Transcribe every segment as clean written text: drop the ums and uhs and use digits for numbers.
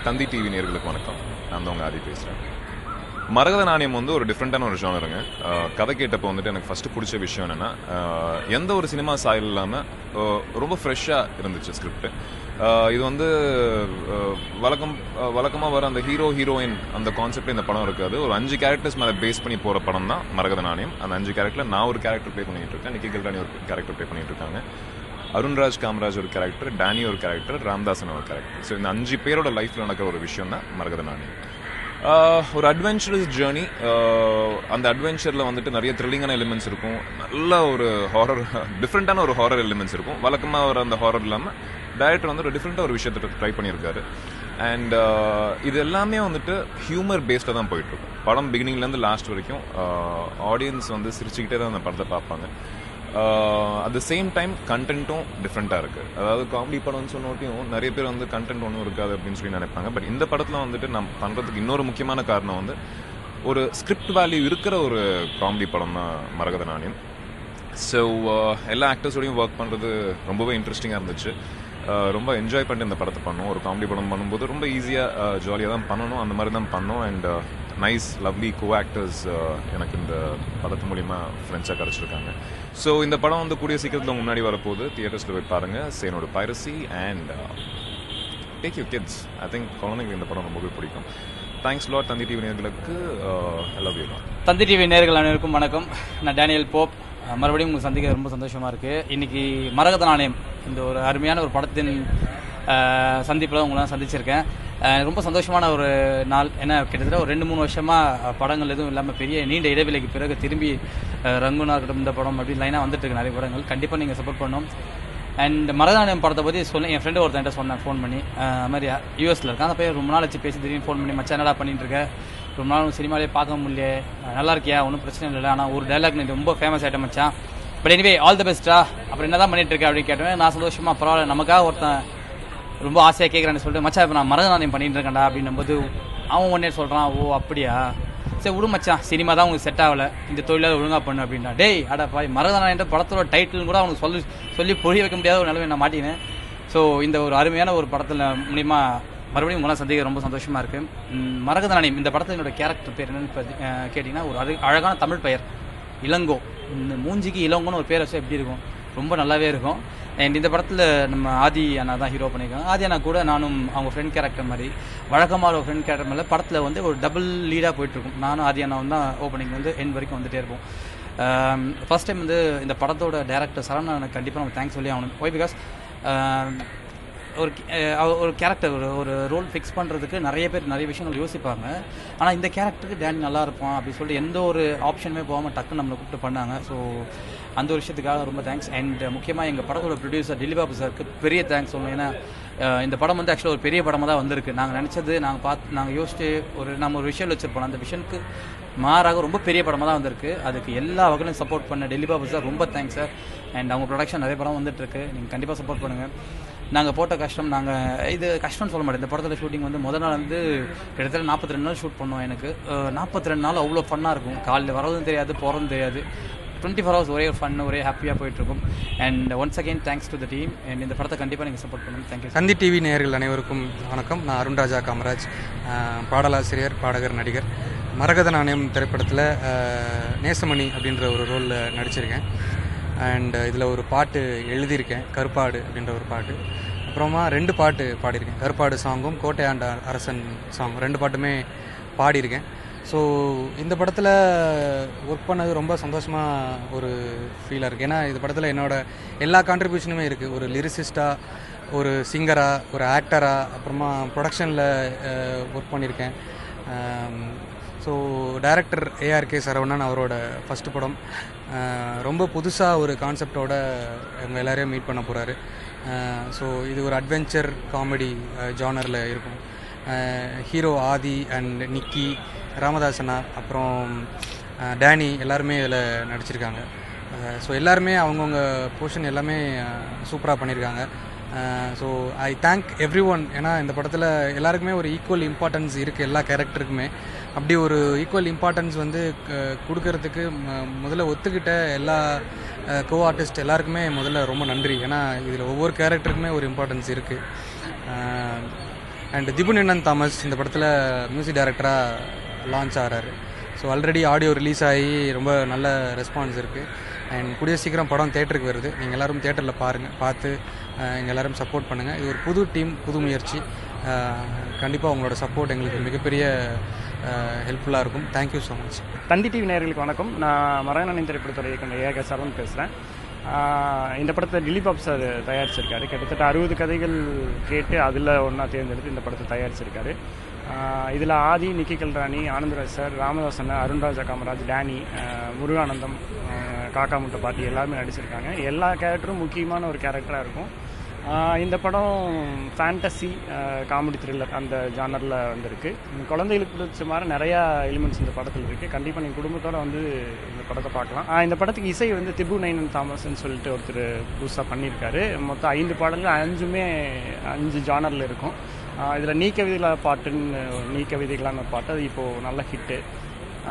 தந்தி TV நேயர்களுக்கு வணக்கம். நான் தான் உங்கள் ஆதி பேசுகிறேன். மரகத நாணயம் வந்து ஒரு டிஃப்ரெண்ட்டான ஒரு ஜானருங்க. கதை கேட்டப்போ வந்துட்டு எனக்கு ஃபஸ்ட்டு பிடிச்ச விஷயம் என்னென்னா, எந்த ஒரு சினிமா சாயல் இல்லாமல் ரொம்ப ஃப்ரெஷ்ஷாக இருந்துச்சு ஸ்கிரிப்ட். இது வந்து வழக்கமாக வர அந்த ஹீரோயின் அந்த கான்செப்ட் இந்த படம் இருக்காது. ஒரு 5 கேரக்டர்ஸ் மேலே பேஸ் பண்ணி போகிற படம் தான் மரகத நாணயம். அந்த 5 கேரக்டரில் நான் ஒரு கேரக்டர் ப்ளே பண்ணிகிட்டு இருக்கேன், நிக்கி கல்ராணி ஒரு கேரக்டர் ப்ளே பண்ணிகிட்டு இருக்காங்க, அருண்ராஜ் காமராஜ் ஒரு கேரக்டர், டேனி ஒரு கேரக்டர், ராம்தாசன் ஒரு கேரக்டர். ஸோ இந்த 5 பேரோட லைஃப்பில் நடக்கிற ஒரு விஷயம் தான் மரகத நாணயம். ஒரு அட்வென்ச்சரஸ் ஜேர்னி. அந்த அட்வென்ச்சரில் வந்துட்டு நிறைய த்ரில்லிங்கான எலிமெண்ட்ஸ் இருக்கும், நல்ல ஒரு ஹாரர், டிஃப்ரெண்ட்டான ஒரு ஹாரர் எலிமெண்ட்ஸ் இருக்கும். வழக்கமாக வர அந்த ஹாரர் இல்லாமல் டைரக்டர் வந்து ஒரு டிஃப்ரெண்ட்டாக ஒரு விஷயத்தை ட்ரை பண்ணியிருக்காரு. அண்ட் இது எல்லாமே வந்துட்டு ஹியூமர் பேஸ்டாக தான் போயிட்டுருக்கும். படம் பிகினிங்லேருந்து லாஸ்ட் வரைக்கும் ஆடியன்ஸ் வந்து சிரிச்சுக்கிட்டே தான் அந்த படத்தை பார்ப்பாங்க. அட் த சேம் டைம் கண்டென்ட்டும் டிஃப்ரெண்ட்டாக இருக்குது. அதாவது காமெடி படம்னு சொன்னோட்டையும் நிறைய பேர் வந்து கண்டென்ட் ஒன்றும் இருக்காது அப்படின்னு சொல்லி நினைப்பாங்க. பட் இந்த படத்தில் வந்துட்டு நம்ம பண்ணுறதுக்கு இன்னொரு முக்கியமான காரணம் வந்து ஒரு ஸ்கிரிப்ட் வேல்யூ இருக்கிற ஒரு காமெடி படம் தான் மரகத நாணயம். ஸோ எல்லா ஆக்டர்ஸோடையும் ஒர்க் பண்ணுறது ரொம்பவே இன்ட்ரெஸ்டிங்காக இருந்துச்சு. ரொம்ப என்ஜாய் பண்ணிட்டு இந்த படத்தை பண்ணோம். ஒரு காமெடி படம் பண்ணும்போது ரொம்ப ஈஸியாக ஜாலியாக தான் பண்ணணும், அந்த மாதிரி தான் பண்ணோம். And nice lovely co actors எனக்கு இந்த படத்து மூலிமா ஃப்ரெண்ட்ஸாக கிடச்சிருக்காங்க. ஸோ இந்த படம் வந்து கூடிய சீக்கிரத்தில் முன்னாடி வரப்போகுது. தியேட்டர்ஸில் போய் பாருங்கள். Say no to piracy and take you kids. I think குழந்தைங்களுக்கு இந்த படம் ரொம்பவே பிடிக்கும். தேங்க்ஸ் லாட் தந்தி டிவி நேயர்களுக்கு. I love you lot. Thanthi TV நேயர்கள் அனைவருக்கும் வணக்கம். நான் டேனியல் போப். மறுபடியும் உங்களுக்கு சந்திக்க ரொம்ப சந்தோஷமாக இருக்குது. இன்றைக்கி மரகத நாணயம் இந்த ஒரு அருமையான ஒரு படத்தின் சந்திப்பில் உங்களாம் சந்திச்சிருக்கேன். ரொம்ப சந்தோஷமான ஒரு நாள். ஏன்னா கிட்டத்தட்ட ஒரு 2-3 வருஷமாக படங்கள் எதுவும் இல்லாமல் பெரிய நீண்ட இடைவெளிக்கு பிறகு திரும்பி ரங்குனா இருக்கட்டும் இந்த படம் அப்படி லைனாக வந்துட்டு இருக்கு நிறைய படங்கள். கண்டிப்பாக நீங்கள் சப்போர்ட் பண்ணணும். அண்ட் மரகத நாணயம் படத்தை பற்றி சொன்னேன். என் ஃப்ரெண்டு ஒருத்தன்ட்ட சொன்னேன் ஃபோன் பண்ணி. அது மாதிரி யூஎஸில் இருக்கான். அந்த பையன் ரொம்ப நாள் வச்சு பேசி திடீர்னு ஃபோன் பண்ணி, மச்சான் என்னடா பண்ணிட்டு இருக்க, ரொம்ப நாள் சினிமாலே பார்க்க முடியல, நல்லா இருக்கியா, ஒன்றும் பிரச்சனை இல்லை, ஆனால் ஒரு டைலாக் நீ ரொம்ப ஃபேமஸ் ஆகிட்ட மச்சான், பட் எனிவே ஆல் த பெஸ்ட்டா, அப்புறம் என்ன தான் பண்ணிட்டு இருக்கேன் அப்படின்னு கேட்டேன். நான் சந்தோஷமாக பரவாயில்ல, நமக்காக ஒருத்தன் ரொம்ப ஆசையாக கேட்குறான்னு சொல்லிட்டு, மச்சான் இப்போ நான் மரகத நாணயம் பண்ணிட்டு இருக்கேன்டா அப்படின்னும் போது அவன் ஒன்னே சொல்கிறான், ஓ அப்படியா, சரி விடு மச்சான், சினிமா தான் உங்களுக்கு செட் ஆகலை, இந்த தொழிலாக ஒழுங்காக பண்ணு அப்படின்னா. டேய் அடா பாய், மரகத நாணயம் படத்தோட டைட்டில் கூட அவனுக்கு சொல்லி புரிய வைக்க முடியாத ஒரு நிலைமை நான் மாட்டினேன். ஸோ இந்த ஒரு அருமையான ஒரு படத்தில் மூலிமா மறுபடியும் உங்களாம் சந்திக்க ரொம்ப சந்தோஷமாக இருக்குது. மரகத நாணயம் இந்த படத்தில் என்னோட கேரக்டர் பேர் என்னென்னு கேட்டிங்கன்னா, ஒரு அழகான தமிழ் பெயர் இளங்கோ. இந்த மூஞ்சிக்கு இளங்கோன்னு ஒரு பேர் வச்சா எப்படி இருக்கும், ரொம்ப நல்லாவே இருக்கும். அண்ட் இந்த படத்தில் நம்ம ஆதி அண்ணா தான் ஹீரோ பண்ணியிருக்காங்க. ஆதி அண்ணா கூட நானும் அவங்க ஃப்ரெண்ட் கேரக்டர் மாதிரி வழக்கமாக ஒரு ஃப்ரெண்ட் கேரக்டர் மேலே படத்தில் வந்து ஒரு டபுள் லீடாக போயிட்டுருக்கும். நானும் ஆதி அண்ணாவும் தான் ஓப்பனிங் வந்து எண்ட் வரைக்கும் வந்துகிட்டே இருப்போம். ஃபர்ஸ்ட் டைம் வந்து இந்த படத்தோட டேரக்டர் சரவணா எனக்கு கண்டிப்பாக நம்ம தேங்க்ஸ் சொல்லி ஆகணும். ஒய் பிகாஸ் ஒரு கேரக்டர் ஒரு ரோல் ஃபிக்ஸ் பண்ணுறதுக்கு நிறைய பேர் நிறைய விஷயங்கள் யோசிப்பாங்க. ஆனால் இந்த கேரக்டருக்கு டேனி நல்லா இருப்பான் அப்படின்னு சொல்லிட்டு எந்த ஒரு ஆப்ஷனுமே போகாமல் டக்குன்னு நம்மளை கூப்பிட்டு பண்ணாங்க. ஸோ அந்த ஒரு விஷயத்துக்காக ரொம்ப தேங்க்ஸ். அண்ட் முக்கியமாக எங்கள் படத்தோட ப்ரொடியூசர் டில்லி பாபு சாருக்கு பெரிய தேங்க்ஸ் சொல்லணும். ஏன்னா இந்த படம் வந்து ஆக்சுவலாக ஒரு பெரிய படமாக தான் வந்திருக்கு. நாங்கள் நினச்சது, நாங்கள் யோசிச்சு நம்ம ஒரு விஷயம் வச்சுருப்போம், அந்த விஷனுக்கு மாறாக ரொம்ப பெரிய படமாக தான் வந்திருக்கு. அதுக்கு எல்லா வகையிலும் சப்போர்ட் பண்ண டில்லி பாபு சார் ரொம்ப தேங்க்ஸ் சார். அண்ட் அவங்க ப்ரொடக்ஷன் நிறைய படம் வந்துட்டுருக்கு, நீங்கள் கண்டிப்பாக சப்போர்ட் பண்ணுங்கள். நாங்கள் போட்ட கஷ்டம், இது கஷ்டம்னு சொல்ல மாட்டேன். இந்த படத்தில் ஷூட்டிங் வந்து முதல் நாள் வந்து கிட்டத்தட்ட 42 நாள் ஷூட் பண்ணுவோம். எனக்கு 42 நாள் அவ்வளோ ஃபன்னாக இருக்கும். காலையில் வரதும் தெரியாது, போகிறதும் தெரியாது. 24 hours ஒரே ஃபன், ஒரே ஹாப்பியாக போயிட்டுருக்கும். And once again thanks to the team. And இந்த படத்தை கண்டிப்பாக நீங்கள் சப்போர்ட் பண்ணுங்கள். தேங்க்யூ. தந்தி டிவி நேயர்கள் அனைவருக்கும் வணக்கம். நான் அருண்ராஜா காமராஜ், பாடலாசிரியர், பாடகர், நடிகர். மரகத நாணயம் திரைப்படத்தில் நேசமணி அப்படின்ற ஒரு ரோலில் நடிச்சிருக்கேன். அண்ட் இதில் ஒரு பாட்டு எழுதியிருக்கேன், கருப்பாடு அப்படின்ற ஒரு பாட்டு. அப்புறமா 2 பாட்டு பாடியிருக்கேன், கருப்பாடு சாங்கும் கோட்டையாண்ட அரசன் சாங் 2 பாட்டுமே பாடியிருக்கேன். ஸோ இந்த படத்தில் ஒர்க் பண்ணது ரொம்ப சந்தோஷமாக ஒரு ஃபீலாக இருக்குது. ஏன்னா இந்த படத்தில் என்னோடய எல்லா கான்ட்ரிபியூஷனுமே இருக்குது. ஒரு லிரிசிஸ்டாக, ஒரு சிங்கராக, ஒரு ஆக்டராக, அப்புறமா ப்ரொடக்ஷனில் ஒர்க் பண்ணியிருக்கேன். ஸோ டைரக்டர் ஏஆர்கே சரவணன், அவரோட ஃபஸ்ட்டு படம், ரொம்ப புதுசாக ஒரு கான்செப்டோட அவங்க எல்லாரையும் மீட் பண்ண போகிறாரு. ஸோ இது ஒரு அட்வென்ச்சர் காமெடி ஜானரில் இருக்கும். ஹீரோ ஆதி அண்ட் நிக்கி, ராமதாசனா, அப்புறம் டேனி எல்லாருமே இதில் நடிச்சிருக்காங்க. ஸோ எல்லாருமே அவங்கவுங்க போர்ஷன் எல்லாமே சூப்பராக பண்ணியிருக்காங்க. So I thank every one. ஏன்னா இந்த படத்தில் எல்லாருக்குமே ஒரு ஈக்குவல் இம்பார்ட்டன்ஸ் இருக்குது, எல்லா கேரக்டருக்குமே. அப்படி ஒரு ஈக்குவல் இம்பார்ட்டன்ஸ் வந்து கொடுக்கறதுக்கு முதல்ல ஒத்துக்கிட்ட எல்லா கோ ஆர்டிஸ்ட் எல்லாருக்குமே முதல்ல ரொம்ப நன்றி. ஏன்னா இதில் ஒவ்வொரு கேரக்டருக்குமே ஒரு இம்பார்ட்டன்ஸ் இருக்குது. அண்ட் திபுநின்னன் தாமஸ் இந்த படத்தில் மியூசிக் டைரக்டராக லான்ச் ஆகிறாரு. ஸோ ஆல்ரெடி ஆடியோ ரிலீஸ் ஆகி ரொம்ப நல்ல ரெஸ்பான்ஸ் இருக்குது. அண்ட் கூடிய சீக்கிரம் படம் தேட்டருக்கு வருது. நீங்கள் எல்லோரும் தேட்டரில் பார்த்து எங்கள் எல்லோரும் சப்போர்ட் பண்ணுங்கள். இது ஒரு புது டீம், புது முயற்சி. கண்டிப்பாக உங்களோட சப்போர்ட் எங்களுக்கு மிகப்பெரிய ஹெல்ப்ஃபுல்லாக இருக்கும். Thank you so much. Thanthi TV நேயர்களுக்கு வணக்கம். நான் மரகதநாணயம் திரைப்படத்துறை இயக்குனர் ஏக சரவணன் பேசுகிறேன். இந்த படத்தை திலீப் பாபு சார் தயாரிச்சிருக்காரு. கிட்டத்தட்ட 60 கதைகள் கேட்டு அதில் ஒன்றா தேர்ந்தெடுத்து இந்த படத்தை தயாரிச்சிருக்காரு. இதில் ஆதி, நிக்கி கல்ராணி, ஆனந்தராஜ் சார், ராமதாசன், அருண்ராஜா காமராஜ், டேனி, முருகானந்தம், காக்கா முட்டை பாட்டி எல்லாருமே நடிச்சிருக்காங்க. எல்லா கேரக்டரும் முக்கியமான ஒரு கேரக்டராக இருக்கும். இந்த படம் ஃபேண்டசி காமெடி த்ரில்லர் அந்த ஜானரில் வந்திருக்கு. குழந்தைகளுக்கு பிடிச்ச மாதிரி நிறையா எலிமெண்ட்ஸ் இந்த படத்தில் இருக்குது. கண்டிப்பாக நீங்கள் குடும்பத்தோடு வந்து இந்த படத்தை பார்க்கலாம். இந்த படத்துக்கு இசை வந்து திபுநின்னன் தாமஸ்ன்னு சொல்லிட்டு ஒருத்தர் புதுசாக பண்ணியிருக்காரு. மொத்தம் 5 பாடல்கள், 5மே 5 ஜானரில் இருக்கும். இதில் நீ கவிதைகளான பாட்டு அது இப்போது நல்ல ஹிட்டு.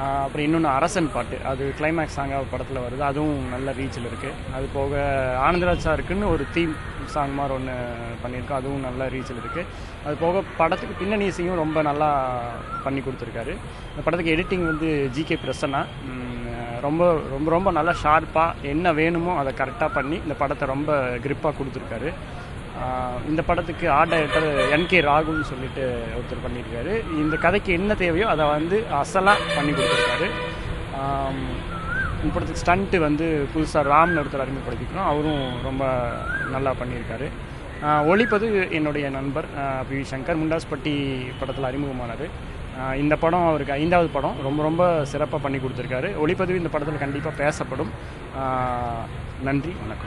அப்புறம் இன்னொன்று அரசன் பாட்டு, அது கிளைமேக்ஸ் சாங்காக படத்தில் வருது, அதுவும் நல்ல ரீச்சில் இருக்குது. அது போக ஆனந்தராஜ் சாருக்குன்னு ஒரு தீம் சாங் மாதிரி ஒன்று பண்ணியிருக்கோம், அதுவும் நல்ல ரீச்சில் இருக்குது. அது போக படத்துக்கு பின்னணி இசையும் ரொம்ப நல்லா பண்ணி கொடுத்துருக்காரு. இந்த படத்துக்கு எடிட்டிங் வந்து ஜிகே பிரசன்னா ரொம்ப ரொம்ப ரொம்ப நல்லா ஷார்ப்பாக என்ன வேணுமோ அதை கரெக்டாக பண்ணி இந்த படத்தை ரொம்ப கிரிப்பாக கொடுத்துருக்காரு. இந்த படத்துக்கு ஆர்ட் டைரக்டர் NK ராகுன்னு சொல்லிட்டு ஒருத்தர் பண்ணியிருக்காரு. இந்த கதைக்கு என்ன தேவையோ அதை வந்து அசலாக பண்ணி கொடுத்துருக்காரு. இந்த படத்துக்கு ஸ்டண்ட்டு வந்து புதுசாக ராம்னு ஒருத்தர் அறிமுகப்படுத்திக்கிறோம், அவரும் ரொம்ப நல்லா பண்ணியிருக்காரு. ஒளிப்பதிவு என்னுடைய நண்பர் பி சங்கர் முண்டாஸ்பட்டி படத்தில் அறிமுகமானார். இந்த படம் அவருக்கு 5வது படம், ரொம்ப ரொம்ப சிறப்பாக பண்ணி கொடுத்துருக்காரு. ஒளிப்பதிவு இந்த படத்தில் கண்டிப்பாக பேசப்படும். நன்றி, வணக்கம்.